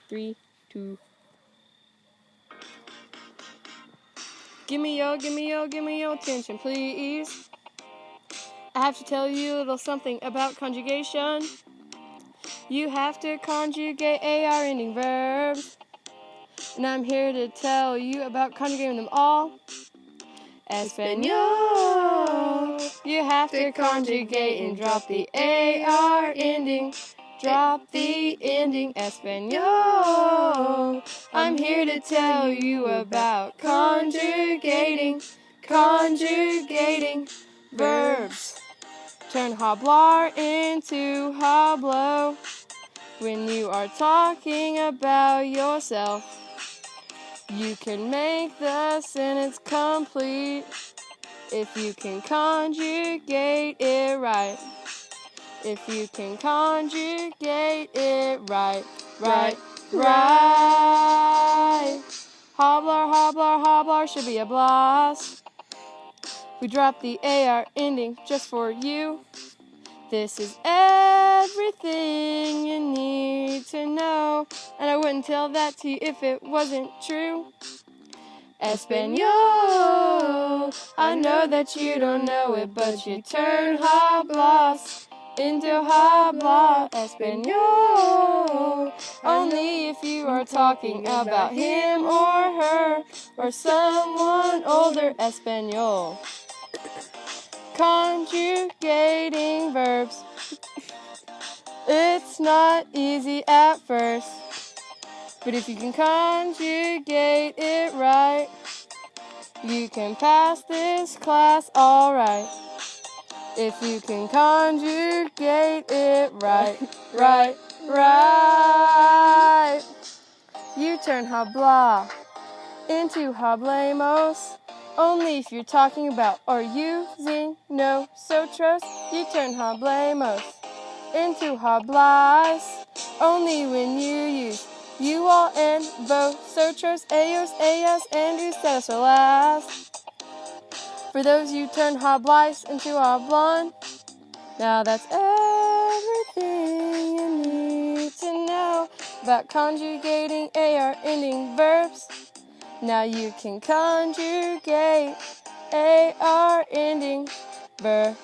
3, 2. Give me your attention, please. I have to tell you a little something about conjugation. You have to conjugate AR ending verbs. And I'm here to tell you about conjugating them all. Espanol. You have to conjugate and drop the AR ending. Drop the ending, Espanol. I'm here to tell you about conjugating verbs. Turn hablar into hablo when you are talking about yourself. You can make the sentence complete if you can conjugate it right. If you can conjugate it right. Hablar should be a blast. We dropped the AR ending just for you. This is everything you need to know, and I wouldn't tell that to you if it wasn't true. Espanol, I know that you don't know it, but you turn hablas into habla. Espanol, only if you are talking about him or her or someone older. Espanol. Conjugating verbs. It's not easy at first, but if you can conjugate it right, you can pass this class alright. If you can conjugate it right. You turn habla into hablemos. Only if you're talking about or using nosotros. You turn hablemos into hablas. Only when you use you all and vosotros, ellos, ellas, and ustedes are last. For those you turn hablas into hablan. Now that's everything you need to know about conjugating AR ending verbs. Now you can conjugate AR ending verbs.